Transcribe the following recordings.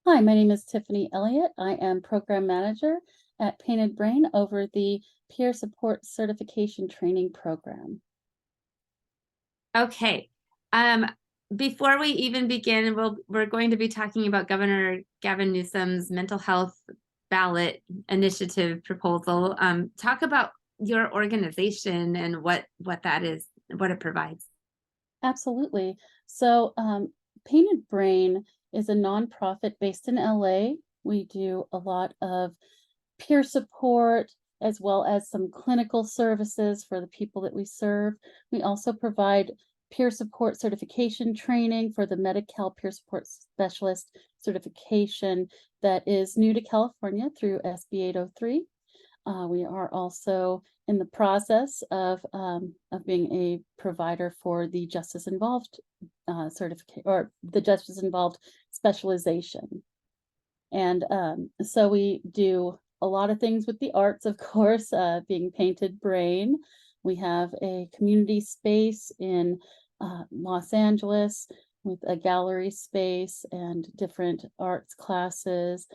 Hi, my name is Tiffany Elliott. I am Program Manager at Painted Brain over the Peer Support Certification Training Program. Okay. Um, Before we even begin, we're going to be talking about Governor Gavin Newsom's mental health ballot initiative proposal. Talk about your organization and what that is, what it provides. Absolutely. Painted Brain is a nonprofit based in LA. We do a lot of peer support as well as some clinical services for the people that we serve. We also provide peer support certification training for the Medi-Cal Peer Support Specialist certification that is new to California through SB 803. We are also in the process of being a provider for the Justice Involved certificate or the Justice Involved specialization. And so we do a lot of things with the arts, of course, being Painted Brain. We have a community space in Los Angeles with a gallery space and different arts classes,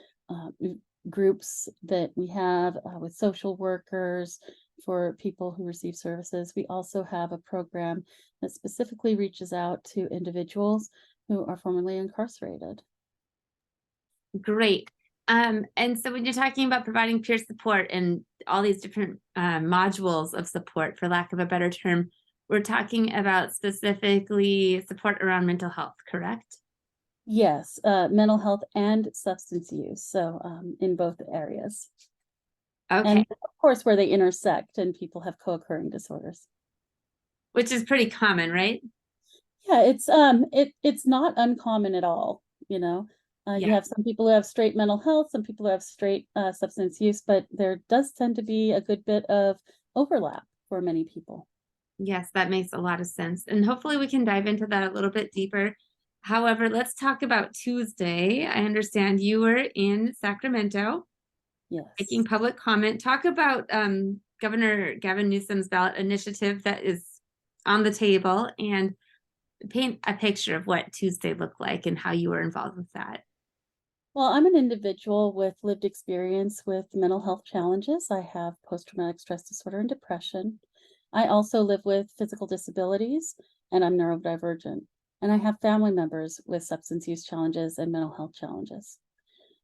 groups that we have with social workers for people who receive services. We also have a program that specifically reaches out to individuals who are formerly incarcerated. Great. And so when you're talking about providing peer support and all these different modules of support, for lack of a better term, we're talking about specifically support around mental health, correct? Yes, mental health and substance use. In both areas. Okay, And of course, where they intersect and people have co-occurring disorders. which is pretty common, right? Yeah, it's not uncommon at all, you know. You Yeah. have some people who have straight mental health, some people who have straight substance use, but there does tend to be a good bit of overlap for many people. Yes, that makes a lot of sense. And hopefully we can dive into that a little bit deeper. However, let's talk about Tuesday. I understand you were in Sacramento making Yes. public comment. Talk about Governor Gavin Newsom's ballot initiative that is on the table and paint a picture of what Tuesday looked like and how you were involved with that. Well, I'm an individual with lived experience with mental health challenges. I have post-traumatic stress disorder and depression. I also live with physical disabilities and I'm neurodivergent. And I have family members with substance use challenges and mental health challenges.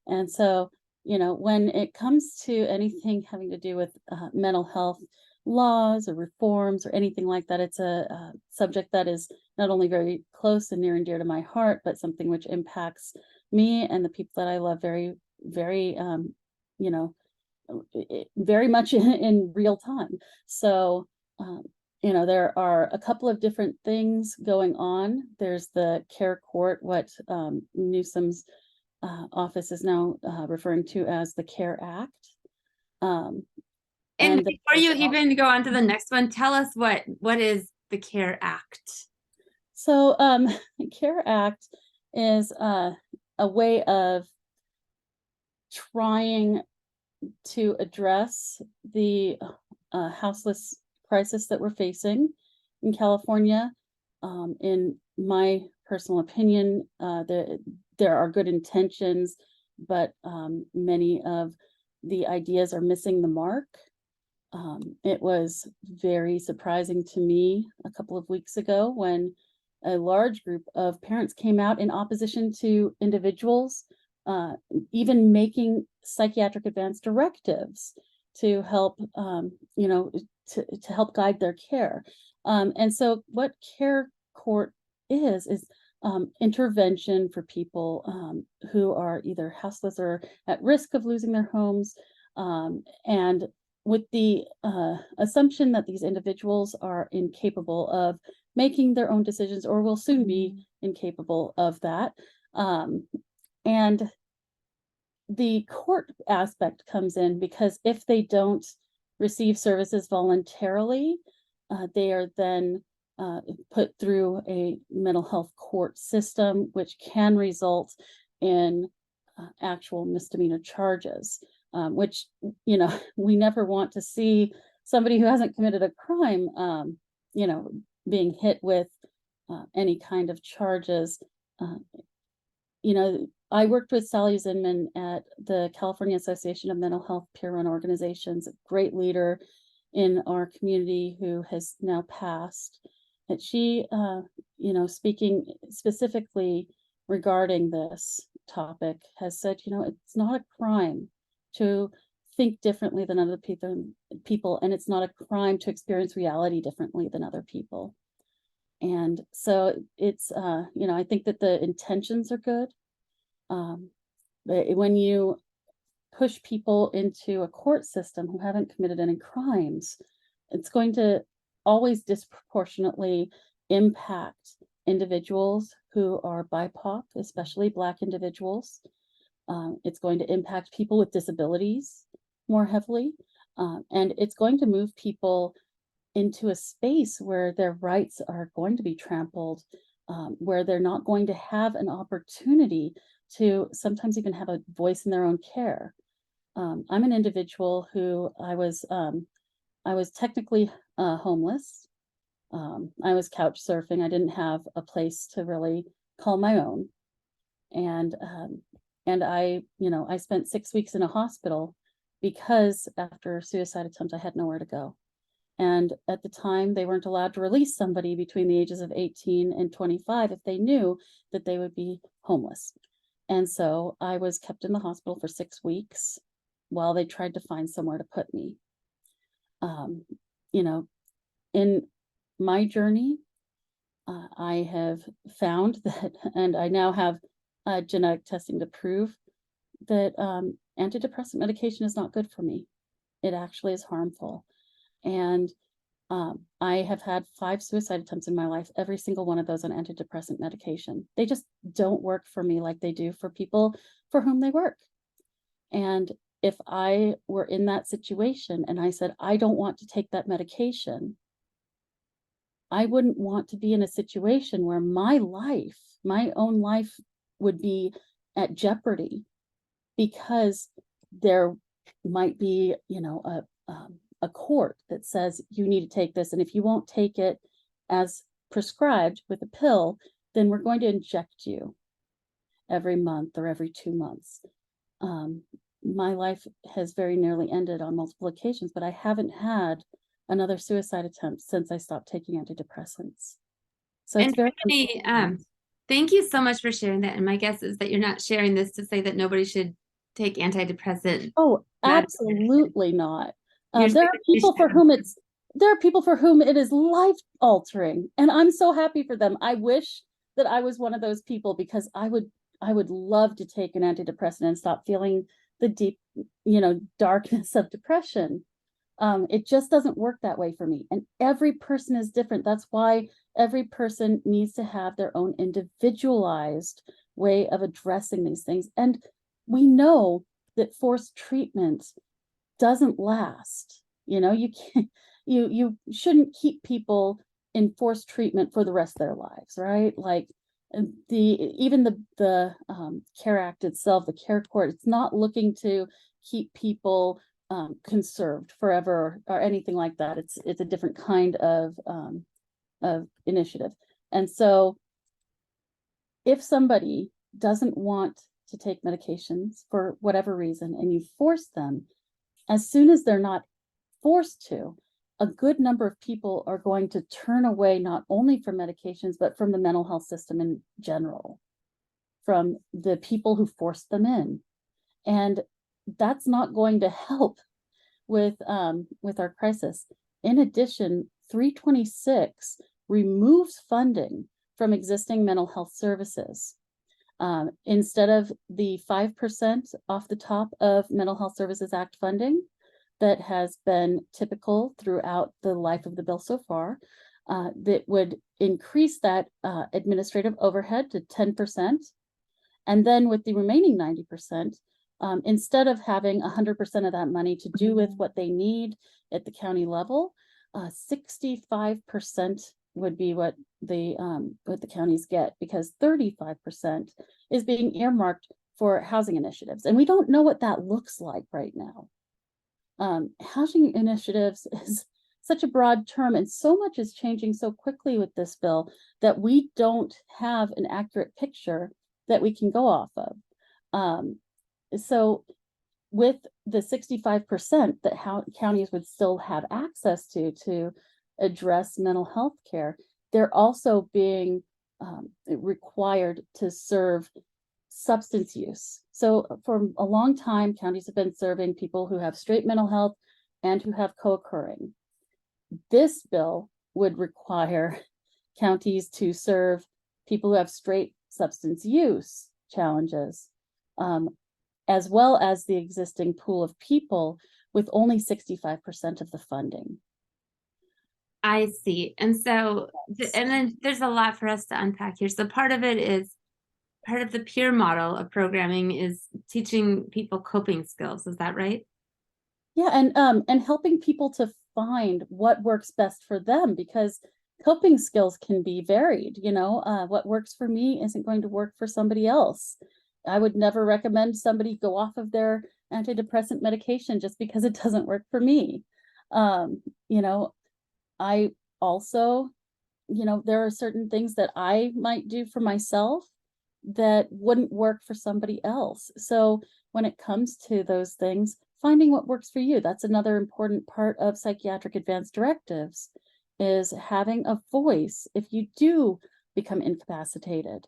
And so, when it comes to anything having to do with mental health laws or reforms or anything like that, it's a subject that is not only very close and near and dear to my heart, but something which impacts me and the people that I love very, very, you know, very much in real time. So, um, there are a couple of different things going on. There's the care court, what Newsom's office is now referring to as the CARE Act. Um, And and before you even go on to the next one, tell us what is the CARE Act? the CARE Act is a way of trying to address the houseless crisis that we're facing in California. In my personal opinion, there are good intentions, but many of the ideas are missing the mark. It was very surprising to me a couple of weeks ago when a large group of parents came out in opposition to individuals uh, even making psychiatric advance directives to help, to help guide their care. And so, what care court is intervention for people who are either houseless or at risk of losing their homes, and with the assumption that these individuals are incapable of making their own decisions or will soon be incapable of that. Um, and the court aspect comes in because if they don't receive services voluntarily, they are then put through a mental health court system, which can result in actual misdemeanor charges, which, we never want to see somebody who hasn't committed a crime, you know, being hit with any kind of charges. Uh, you know, I worked with Sally Zinman at the California Association of Mental Health peer-run organizations, a great leader in our community who has now passed. That she, you know, speaking specifically regarding this topic, has said, you know, it's not a crime to think differently than other people, and it's not a crime to experience reality differently than other people. And so it's, you know, I think that the intentions are good. But when you push people into a court system who haven't committed any crimes, it's going to always disproportionately impact individuals who are BIPOC, especially Black individuals. It's going to impact people with disabilities more heavily. And it's going to move people into a space where their rights are going to be trampled, where they're not going to have an opportunity to sometimes even have a voice in their own care. I'm an individual who I was technically homeless. I was couch surfing. I didn't have a place to really call my own. And I, you know, I spent 6 weeks in a hospital because after suicide attempt, I had nowhere to go. And at the time, they weren't allowed to release somebody between the ages of 18 and 25 if they knew that they would be homeless. And so I was kept in the hospital for 6 weeks while they tried to find somewhere to put me. You know, in my journey, I have found that, and I now have genetic testing to prove that antidepressant medication is not good for me. It actually is harmful. And I have had 5 suicide attempts in my life, every single one of those on antidepressant medication. They just don't work for me like they do for people for whom they work. And if I were in that situation and I said, I don't want to take that medication, I wouldn't want to be in a situation where my life, my own life, would be at jeopardy because there might be, you know, a court that says you need to take this, and if you won't take it as prescribed with a pill, then we're going to inject you every month or every 2 months. My life has very nearly ended on multiple occasions, but I haven't had another suicide attempt since I stopped taking antidepressants. So it's very Tiffany, thank you so much for sharing that. And my guess is that you're not sharing this to say that nobody should take antidepressant. Oh, absolutely not. You're There are people for whom it is life altering, and I'm so happy for them. I wish that I was one of those people, because I would love to take an antidepressant and stop feeling the deep, you know, darkness of depression. It just doesn't work that way for me. And every person is different. That's why every person needs to have their own individualized way of addressing these things. And we know that forced treatment doesn't last. You know, you can't, you shouldn't keep people in forced treatment for the rest of their lives, right? Like even the CARE Act itself, the CARE Court, it's not looking to keep people conserved forever or anything like that. It's a different kind of initiative. And so if somebody doesn't want to take medications for whatever reason, and you force them, as soon as they're not forced to, a good number of people are going to turn away, not only from medications, but from the mental health system in general, from the people who forced them in. And that's not going to help with our crisis. In addition, 326 removes funding from existing mental health services. Instead of the 5% off the top of Mental Health Services Act funding that has been typical throughout the life of the bill so far, that would increase that administrative overhead to 10%. And then with the remaining 90%, instead of having 100% of that money to do with what they need at the county level, 65% would be what the counties get, because 35% is being earmarked for housing initiatives. And we don't know what that looks like right now. Housing initiatives is such a broad term, and so much is changing so quickly with this bill that we don't have an accurate picture that we can go off of. So with the 65% that counties would still have access to address mental health care, they're also being required to serve substance use. So for a long time, counties have been serving people who have straight mental health and who have co-occurring. This bill would require counties to serve people who have straight substance use challenges, as well as the existing pool of people with only 65% of the funding. I see. And so, and then there's a lot for us to unpack here. So part of it is, part of the peer model of programming is teaching people coping skills. Is that right? Yeah, and helping people to find what works best for them, because coping skills can be varied. What works for me isn't going to work for somebody else. I would never recommend somebody go off of their antidepressant medication just because it doesn't work for me. I also, there are certain things that I might do for myself that wouldn't work for somebody else. So when it comes to those things, finding what works for you, that's another important part of psychiatric advance directives, is having a voice if you do become incapacitated.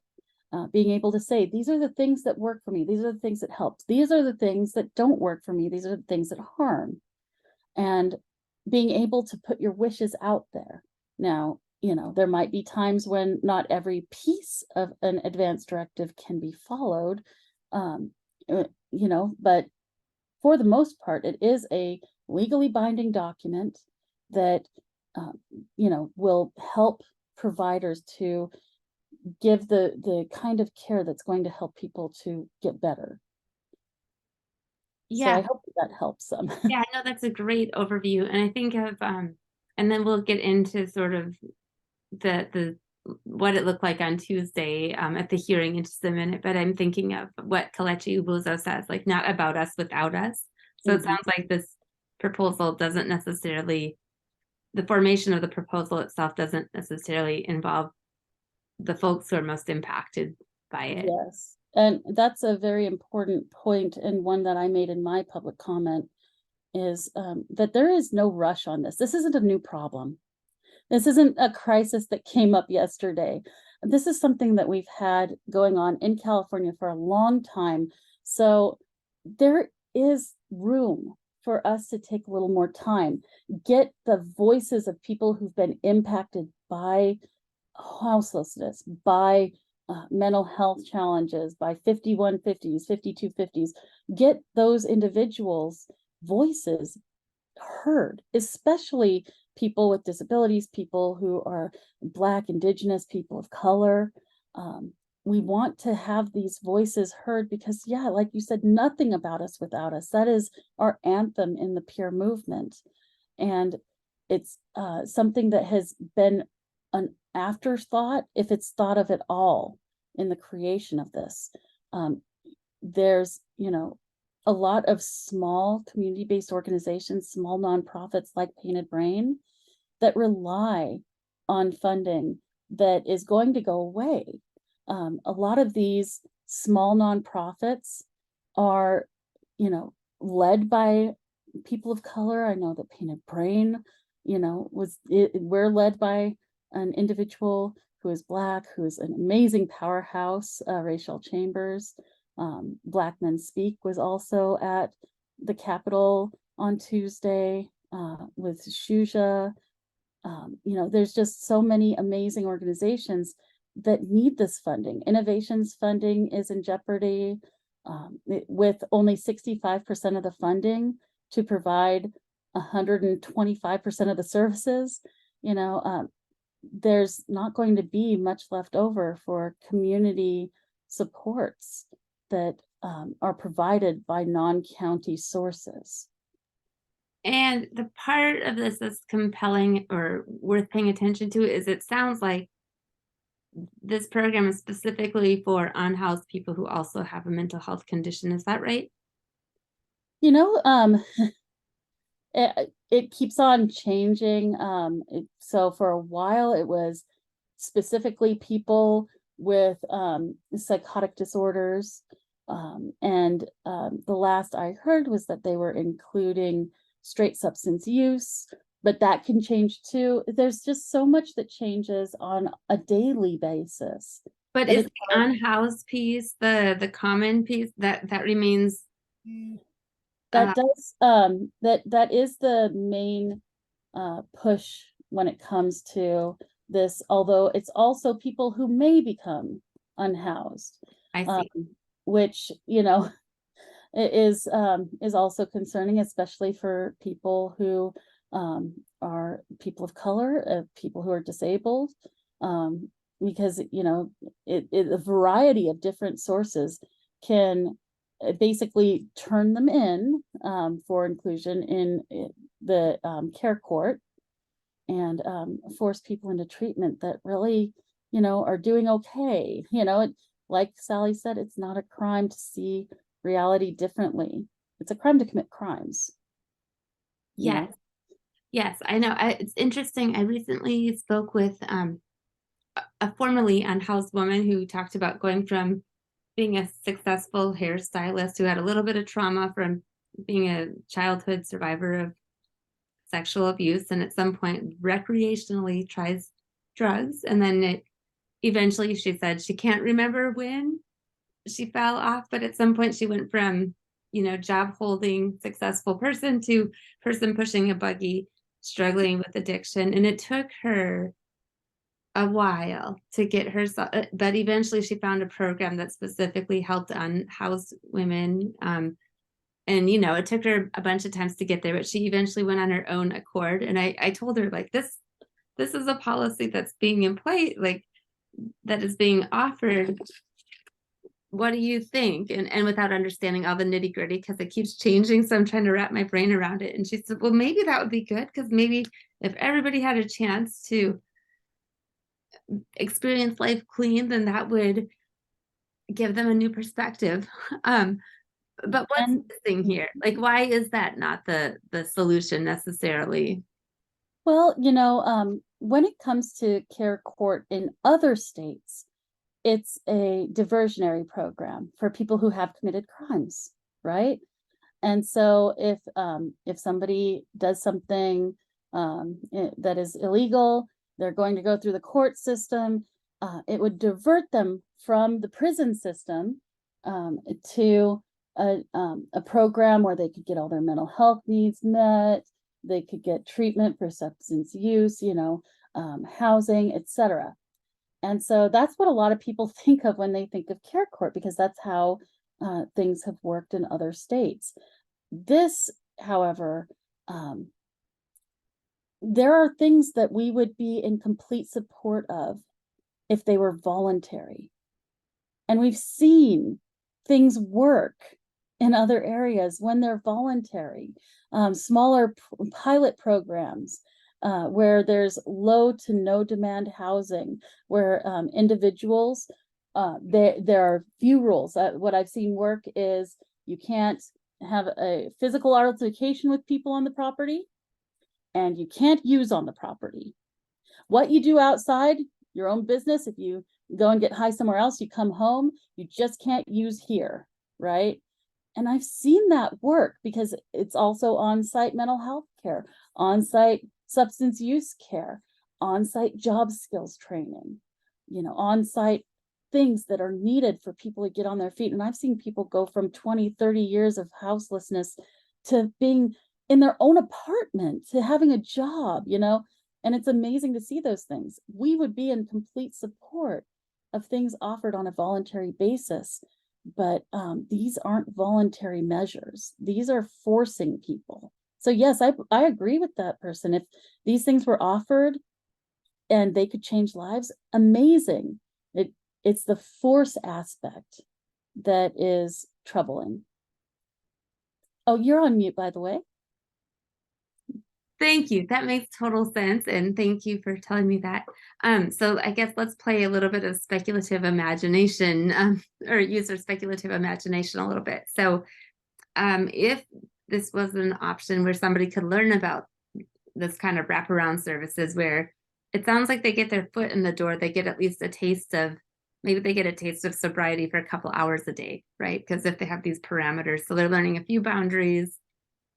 Being able to say, these are the things that work for me, these are the things that help, these are the things that don't work for me, these are the things that harm. And being able to put your wishes out there. Now, there might be times when not every piece of an advance directive can be followed, but for the most part, it is a legally binding document that, will help providers to give the kind of care that's going to help people to get better. So Yeah. I hope that helps some. Yeah, no, that's a great overview. And I think of, and then we'll get into sort of the what it looked like on Tuesday at the hearing in just a minute. But I'm thinking of what Kalechi Ubuzo says, like, not about us without us. So it sounds like this proposal doesn't necessarily, the formation of the proposal itself doesn't necessarily involve the folks who are most impacted by it. Yes, and that's a very important point, and one that I made in my public comment, is that there is no rush on this. This isn't a new problem. This isn't a crisis that came up yesterday. This is something that we've had going on in California for a long time. So there is room for us to take a little more time, get the voices of people who've been impacted by houselessness, by mental health challenges, by 5150s, 5250s, get those individuals' voices heard, especially people with disabilities, people who are Black, Indigenous, people of color. We want to have these voices heard because, yeah, like you said, nothing about us without us. That is our anthem in the peer movement. And it's something that has been an afterthought, if it's thought of at all, in the creation of this. There's, a lot of small community-based organizations, small nonprofits like Painted Brain, that rely on funding that is going to go away. A lot of these small nonprofits are, led by people of color. I know that Painted Brain, we're led by an individual who is Black, who is an amazing powerhouse, Rachel Chambers. Black Men Speak was also at the Capitol on Tuesday with Shuja. There's just so many amazing organizations that need this funding. Innovations funding is in jeopardy with only 65% of the funding to provide 125% of the services. There's not going to be much left over for community supports that are provided by non-county sources. And the part of this that's compelling or worth paying attention to is it sounds like this program is specifically for unhoused people who also have a mental health condition. Is that right? It keeps on changing. So for a while it was specifically people with psychotic disorders. And the last I heard was that they were including straight substance use, but that can change too. There's just so much that changes on a daily basis. But That is it's the unhoused piece the common piece that remains? that does that is the main push when it comes to this, although it's also people who may become unhoused, I see. which, you know, is also concerning, especially for people who are people of color, people who are disabled, because, you know, a variety of different sources can basically turn them in for inclusion in the care court, and force people into treatment that really, you know, are doing okay. You know, like Sally said, it's not a crime to see reality differently. It's a crime to commit crimes. You Yes. know? Yes, I know. It's interesting. I recently spoke with a formerly unhoused woman who talked about going from being a successful hairstylist who had a little bit of trauma from being a childhood survivor of sexual abuse, and at some point recreationally tries drugs, and then eventually she said she can't remember when she fell off, but at some point she went from, you know, job holding successful person to person pushing a buggy, struggling with addiction. And it took her a while to get herself, but eventually she found a program that specifically helped unhoused women. And, you know, it took her a bunch of times to get there, but she eventually went on her own accord. And I told her, like, this is a policy that's being in place, like, that is being offered. What do you think? And without understanding all the nitty gritty, because it keeps changing. So I'm trying to wrap my brain around it. And she said, well, maybe that would be good, because maybe if everybody had a chance to experience life clean, then that would give them a new perspective. But what's And missing here? Like, why is that not the solution necessarily? well, you know, when it comes to care court in other states, it's a diversionary program for people who have committed crimes, right? And so if somebody does something that is illegal, they're going to go through the court system. It would divert them from the prison system to a program where they could get all their mental health needs met. They could get treatment for substance use, you know, housing, etc. And so that's what a lot of people think of when they think of care court, because that's how things have worked in other states. This, however, there are things that we would be in complete support of if they were voluntary. And we've seen things work in other areas when they're voluntary. Smaller pilot programs where there's low to no demand housing, where individuals, there are few rules. What I've seen work is you can't have a physical altercation with people on the property, and you can't use on the property. What you do outside, your own business, if you go and get high somewhere else, you come home, you just can't use here, right? And I've seen that work because it's also on-site mental health care, on-site substance use care, on-site job skills training, you know, on-site things that are needed for people to get on their feet. And I've seen people go from 20, 30 years of houselessness to being in their own apartment, to having a job, you know, and it's amazing to see those things. We would be in complete support of things offered on a voluntary basis, but these aren't voluntary measures. These are forcing people. So yes, I agree with that person. If these things were offered and they could change lives, amazing. It's the force aspect that is troubling. Oh, you're on mute, by the way. Thank you. That makes total sense. And thank you for telling me that. So I guess let's play a little bit of speculative imagination, or use our speculative imagination a little bit. So if this was an option where somebody could learn about this kind of wraparound services, where it sounds like they get their foot in the door, they get at least a taste of maybe they get a taste of sobriety for a couple hours a day, right? Because if they have these parameters, so they're learning a few boundaries,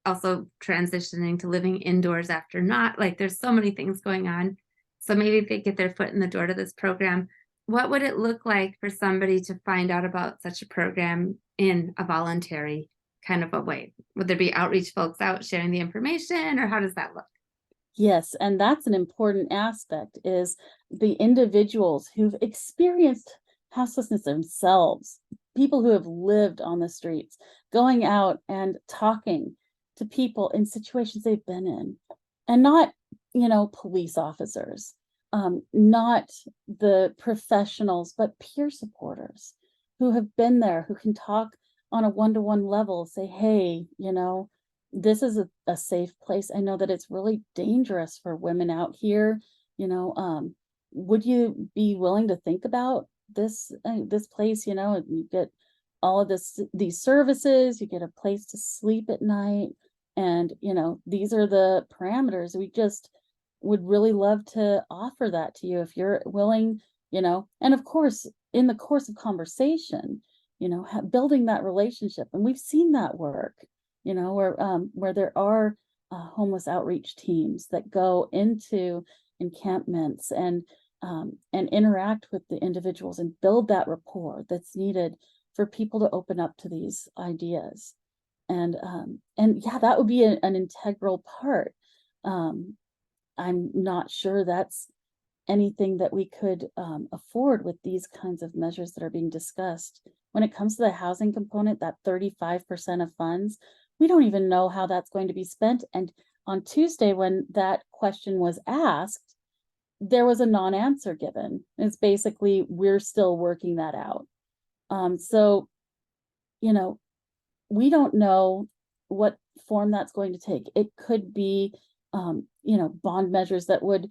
also transitioning to living indoors after not, like there's so many things going on. So maybe if they get their foot in the door to this program, what would it look like for somebody to find out about such a program in a voluntary kind of a way? Would there be outreach folks out sharing the information, or how does that look? Yes, and that's an important aspect is the individuals who've experienced houselessness themselves, people who have lived on the streets, going out and talking to people in situations they've been in, and not, police officers, not the professionals, but peer supporters who have been there, who can talk on a one-to-one level, say, hey, this is a safe place. I know that it's really dangerous for women out here. Would you be willing to think about this place? And you get all of these services, you get a place to sleep at night, and these are the parameters. We just would really love to offer that to you if you're willing. And of course, in the course of conversation, building that relationship, and we've seen that work, where there are homeless outreach teams that go into encampments and interact with the individuals and build that rapport that's needed for people to open up to these ideas. And yeah, that would be an integral part. I'm not sure that's anything that we could afford with these kinds of measures that are being discussed. When it comes to the housing component, that 35% of funds, we don't even know how that's going to be spent. And on Tuesday, when that question was asked, there was a non-answer given. It's basically, we're still working that out. So, we don't know what form that's going to take. It could be, bond measures that would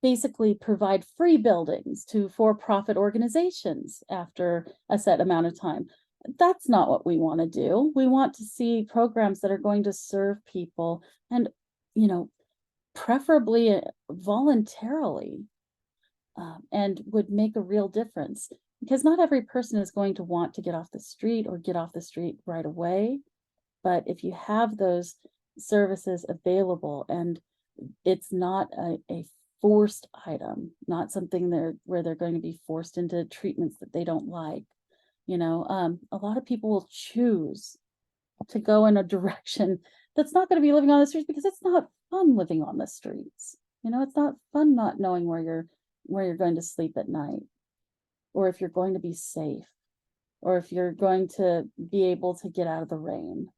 basically provide free buildings to for-profit organizations after a set amount of time. That's not what we want to do. We want to see programs that are going to serve people and, preferably voluntarily, and would make a real difference, because not every person is going to want to get off the street or get off the street right away. But if you have those services available, and it's not a forced item, not something where they're going to be forced into treatments that they don't like. A lot of people will choose to go in a direction that's not going to be living on the streets, because it's not fun living on the streets. It's not fun not knowing where you're going to sleep at night, or if you're going to be safe, or if you're going to be able to get out of the rain.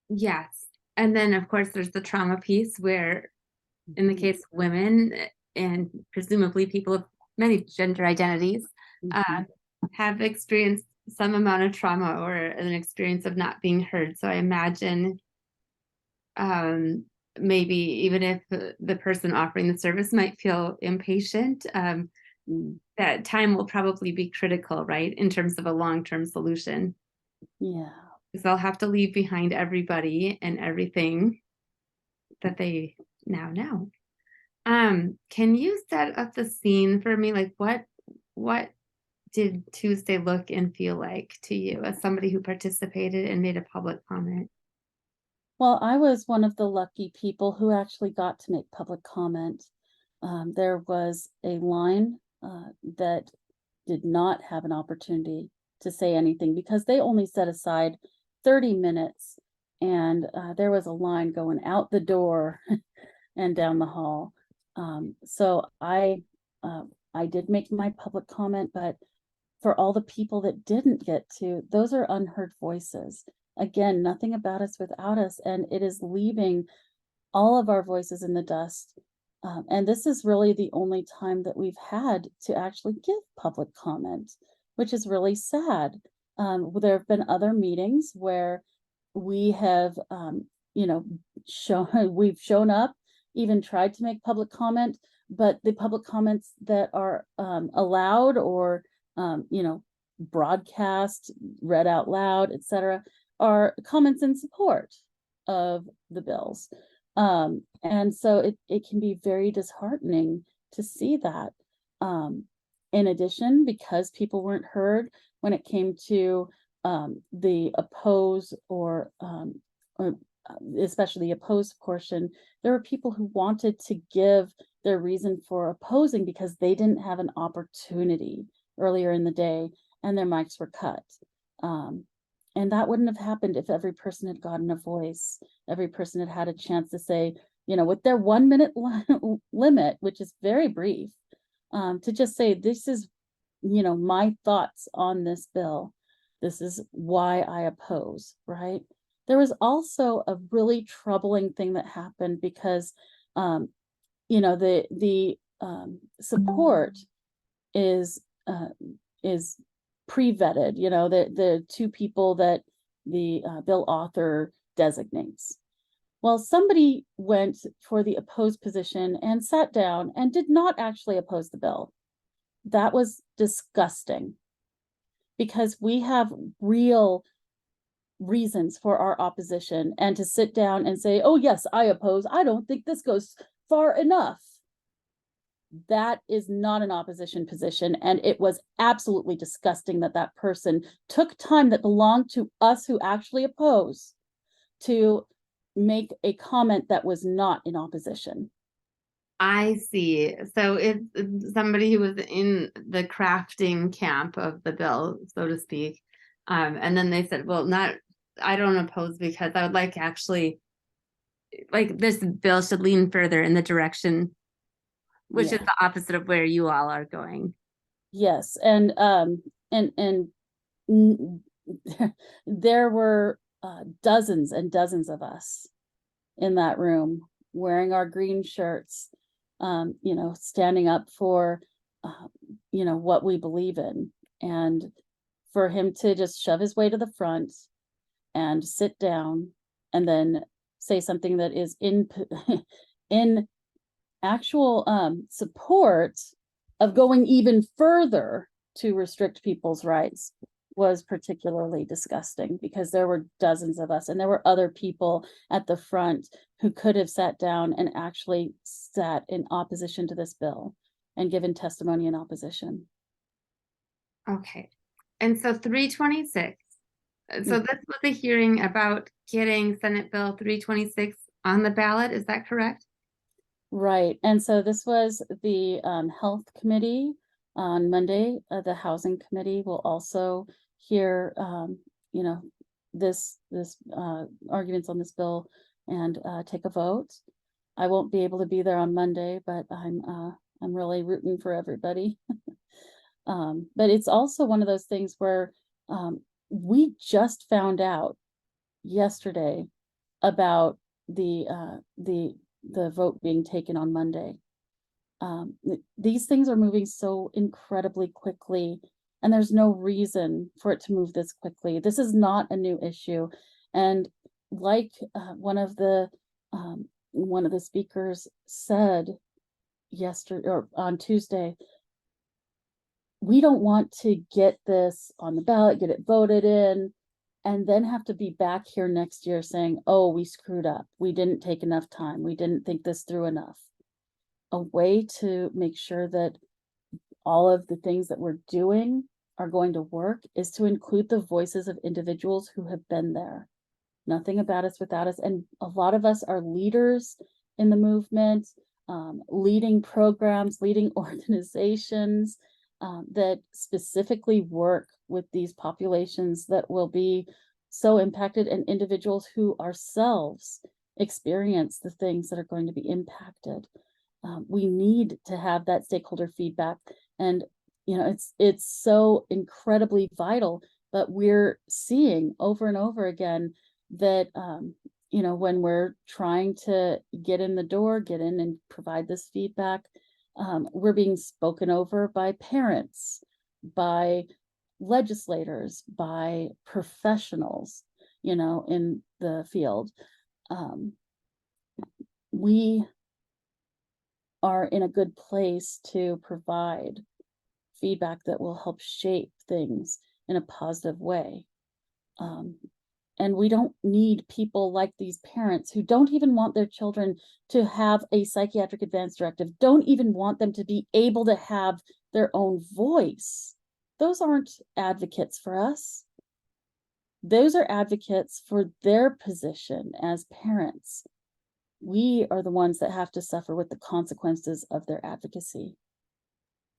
Yes. And then, of course, there's the trauma piece where, in the case of women, and presumably people of many gender identities, have experienced some amount of trauma or an experience of not being heard. So I imagine maybe even if the person offering the service might feel impatient, that time will probably be critical, right, in terms of a long-term solution. Yeah. Because they'll have to leave behind everybody and everything that they now know. Can you set up the scene for me? Like, what did Tuesday look and feel like to you as somebody who participated and made a public comment? Well, I was one of the lucky people who actually got to make public comment. There was a line that did not have an opportunity to say anything, because they only set aside 30 minutes, and there was a line going out the door and down the hall. So I did make my public comment, but for all the people that didn't get to, those are unheard voices. Again, nothing about us without us, and it is leaving all of our voices in the dust. And this is really the only time that we've had to actually give public comment, which is really sad. There have been other meetings where we have, we've shown up, even tried to make public comment, but the public comments that are allowed, or broadcast, read out loud, etc., are comments in support of the bills. And so it can be very disheartening to see that. in addition, because people weren't heard when it came to the oppose or especially the opposed portion, there were people who wanted to give their reason for opposing because they didn't have an opportunity earlier in the day and their mics were cut. And that wouldn't have happened if every person had gotten a voice, every person had had a chance to say, you know, with their 1 minute limit, which is very brief, to just say, this is, you know, my thoughts on this bill. This is why I oppose, right? There was also a really troubling thing that happened because, you know, the support is pre-vetted, you know, the two people that the bill author designates. Well, somebody went for the opposed position and sat down and did not actually oppose the bill. That was disgusting because we have real reasons for our opposition, and to sit down and say, oh yes, I oppose, I don't think this goes far enough. That is not an opposition position, and it was absolutely disgusting that that person took time that belonged to us who actually oppose to make a comment that was not in opposition. I see. So it's somebody who was in the crafting camp of the bill, so to speak. And then they said, well, I don't oppose because I would like actually, like, this bill should lean further in the direction, which is Yeah. the opposite of where you all are going. Yes, and there were dozens and dozens of us in that room wearing our green shirts, you know, standing up for, you know, what we believe in. And for him to just shove his way to the front and sit down and then say something that is in in actual support of going even further to restrict people's rights was particularly disgusting, because there were dozens of us and there were other people at the front who could have sat down and actually sat in opposition to this bill and given testimony in opposition. Okay. And so 326. So this was a hearing about getting Senate Bill 326 on the ballot. Is that correct? Right. And so this was the Health Committee on Monday. The Housing Committee will also hear, you know, this arguments on this bill and take a vote. I won't be able to be there on Monday, but I'm really rooting for everybody. But it's also one of those things where we just found out yesterday about the vote being taken on Monday. These things are moving so incredibly quickly, and there's no reason for it to move this quickly. This is not a new issue. And like one of the speakers said yesterday or on Tuesday, we don't want to get this on the ballot, get it voted in, and then have to be back here next year saying, oh, we screwed up. We didn't take enough time. We didn't think this through enough. A way to make sure that all of the things that we're doing are going to work is to include the voices of individuals who have been there. Nothing about us without us. And a lot of us are leaders in the movement, leading programs, leading organizations that specifically work with these populations that will be so impacted, and individuals who ourselves experience the things that are going to be impacted. We need to have that stakeholder feedback, and you know, it's so incredibly vital. But we're seeing over and over again that you know, when we're trying to get in the door, get in and provide this feedback, we're being spoken over by parents, by legislators, by professionals, you know, in the field. We are in a good place to provide feedback that will help shape things in a positive way. And we don't need people like these parents who don't even want their children to have a psychiatric advance directive, don't even want them to be able to have their own voice, those aren't advocates for us. Those are advocates for their position as parents. We are the ones that have to suffer with the consequences of their advocacy.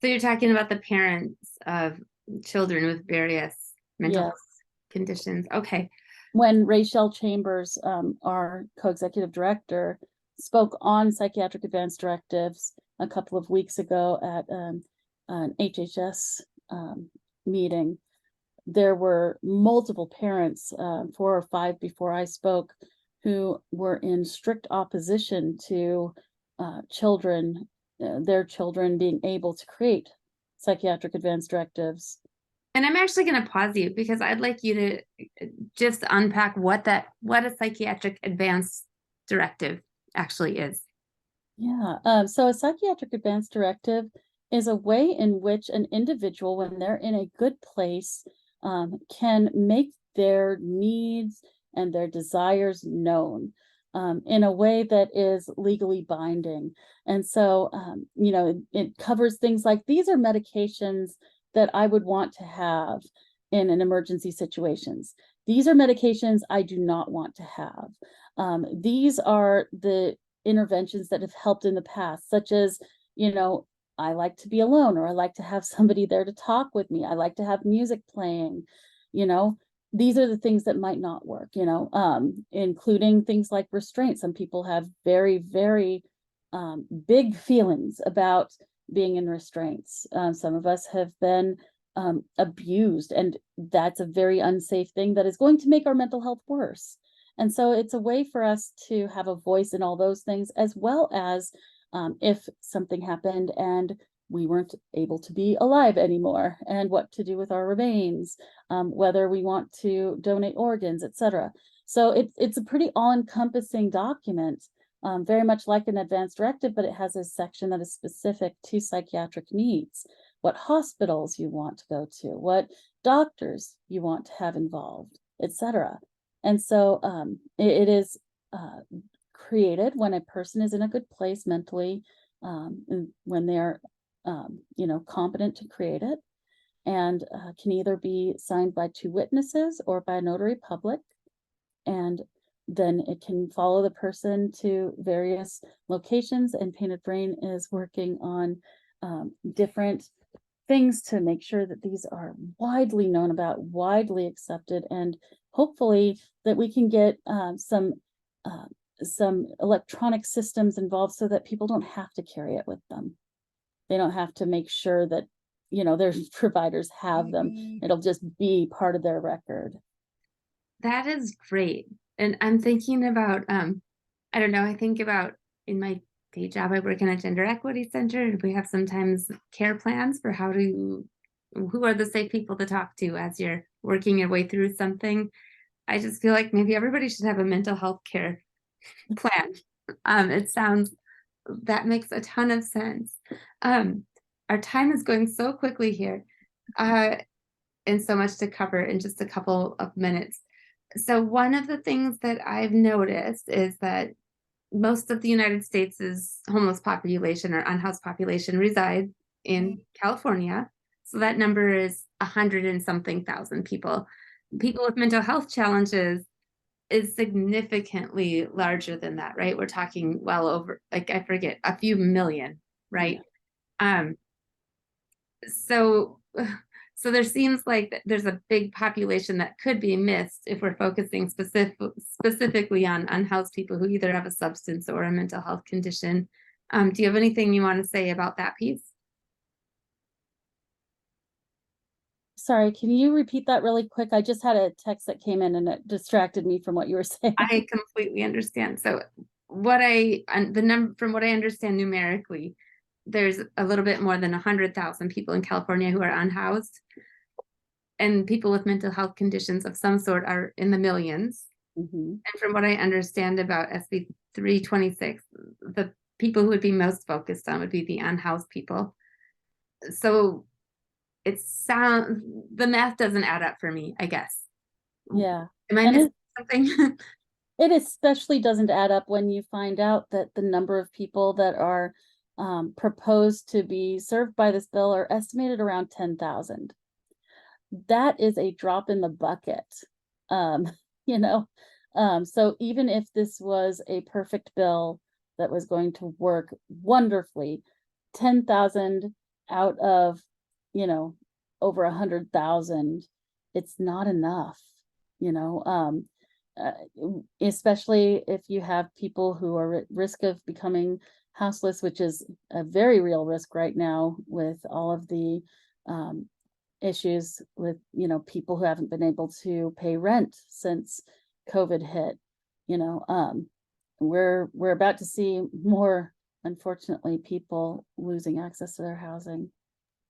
So you're talking about the parents of children with various mental health Yes. conditions. Okay. When Rachel Chambers, our co-executive director, spoke on psychiatric advance directives a couple of weeks ago at an HHS meeting, there were multiple parents, 4 or 5 before I spoke, who were in strict opposition to their children being able to create psychiatric advance directives. And I'm actually going to pause you because I'd like you to just unpack what a psychiatric advance directive actually is. Yeah, so a psychiatric advance directive is a way in which an individual, when they're in a good place, can make their needs and their desires known in a way that is legally binding. And so, it covers things like, these are medications that I would want to have in an emergency situations. These are medications I do not want to have. These are the interventions that have helped in the past, such as, I like to be alone, or I like to have somebody there to talk with me. I like to have music playing, you know. These are the things that might not work, including things like restraint. Some people have very, very big feelings about being in restraints. Some of us have been abused, and that's a very unsafe thing that is going to make our mental health worse. And so it's a way for us to have a voice in all those things, as well as if something happened and we weren't able to be alive anymore, and what to do with our remains, whether we want to donate organs, etc. So it's a pretty all-encompassing document, very much like an advance directive, but it has a section that is specific to psychiatric needs, what hospitals you want to go to, what doctors you want to have involved, etc. And so it is created when a person is in a good place mentally, and when they're, competent to create it, and can either be signed by 2 witnesses or by a notary public. And then it can follow the person to various locations, and Painted Brain is working on different things to make sure that these are widely known about, widely accepted, and hopefully that we can get some electronic systems involved so that people don't have to carry it with them. They don't have to make sure that, their providers have them. It'll just be part of their record. That is great. And I'm thinking about, I don't know, I think about in my day job, I work in a gender equity center. We have sometimes care plans for who are the safe people to talk to as you're working your way through something. I just feel like maybe everybody should have a mental health care plan. That makes a ton of sense. Our time is going so quickly here, and so much to cover in just a couple of minutes. So one of the things that I've noticed is that most of the United States' homeless population or unhoused population reside in California. So that number is 100 and something thousand people. People with mental health challenges is significantly larger than that, right? We're talking well over, like, I forget, a few million, right? Yeah. So there seems like there's a big population that could be missed if we're focusing specifically on unhoused people who either have a substance or a mental health condition. Do you have anything you want to say about that piece? Sorry, can you repeat that really quick? I just had a text that came in and it distracted me from what you were saying. I completely understand. So from what I understand numerically, there's a little bit more than 100,000 people in California who are unhoused, and people with mental health conditions of some sort are in the millions. And from what I understand about SB 326, the people who would be most focused on would be the unhoused people. So the math doesn't add up for me, I guess. Yeah. Am I missing something? It especially doesn't add up when you find out that the number of people that are proposed to be served by this bill are estimated around 10,000. That is a drop in the bucket. Um, you know, so even if this was a perfect bill that was going to work wonderfully, 10,000 out of, you know, over 100,000, it's not enough, you know, especially if you have people who are at risk of becoming houseless, which is a very real risk right now with all of the um, issues with, you know, people who haven't been able to pay rent since COVID hit. You know, we're about to see more, unfortunately, people losing access to their housing.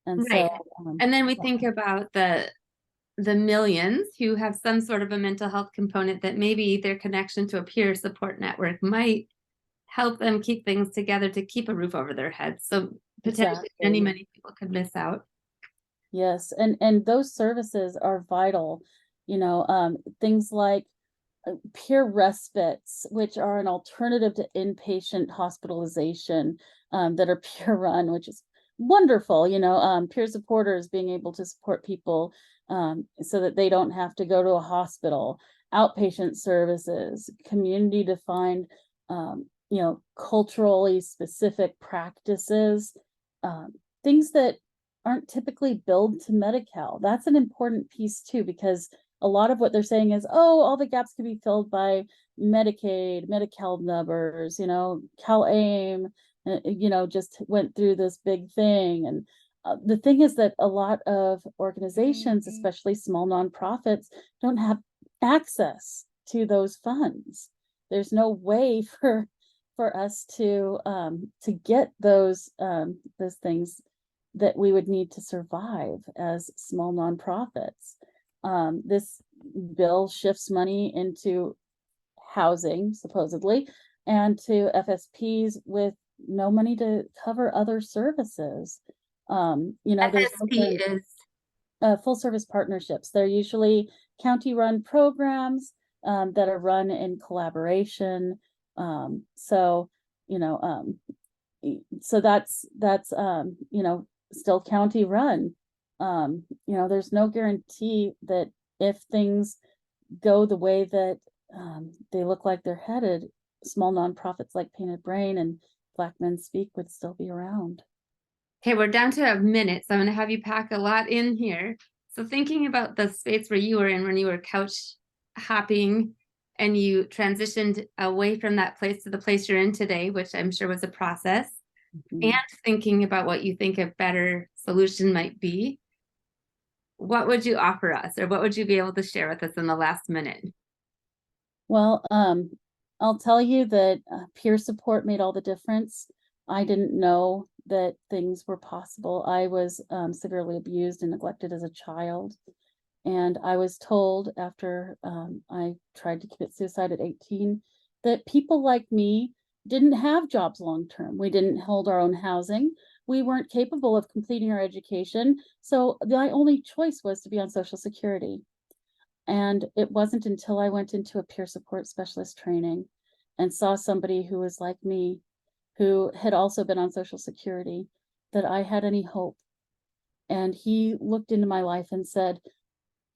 And Right. so, And then we think about the millions who have some sort of a mental health component that maybe their connection to a peer support network might help them keep things together to keep a roof over their heads. So potentially many, exactly. many people could miss out. Yes, and those services are vital. You know, things like peer respites, which are an alternative to inpatient hospitalization, that are peer run, which is wonderful. You know, peer supporters being able to support people so that they don't have to go to a hospital, outpatient services, community defined, you know, culturally specific practices, um, things that aren't typically billed to Medi-Cal. That's an important piece too, because a lot of what they're saying is, oh, all the gaps can be filled by Medicaid, Medi-Cal numbers, you know, CalAIM, you know, just went through this big thing. And the thing is that a lot of organizations, especially small nonprofits, don't have access to those funds. There's no way for us to get those things that we would need to survive as small nonprofits. This bill shifts money into housing, supposedly, and to FSPs with no money to cover other services. You know, there's FSP is full service partnerships. They're usually county run programs that are run in collaboration. So, you know, so that's you know, still county run. You know, there's no guarantee that if things go the way that they look like they're headed, small nonprofits like Painted Brain and Black Men Speak would still be around. okay. We're down to a minute, so I'm going to have you pack a lot in here. So thinking about the space where you were in when you were couch hopping and you transitioned away from that place to the place you're in today, which I'm sure was a process, and Mhm. thinking about what you think a better solution might be, what would you offer us, or what would you be able to share with us in the last minute? Well, I'll tell you that peer support made all the difference. I didn't know that things were possible. I was severely abused and neglected as a child. And I was told after I tried to commit suicide at 18 that people like me didn't have jobs long term. We didn't hold our own housing. We weren't capable of completing our education. So my only choice was to be on Social Security. And it wasn't until I went into a peer support specialist training and saw somebody who was like me, who had also been on Social Security, that I had any hope. And he looked into my life and said,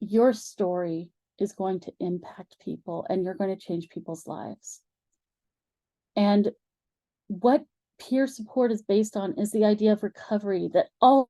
your story is going to impact people and you're going to change people's lives. And what peer support is based on is the idea of recovery, that all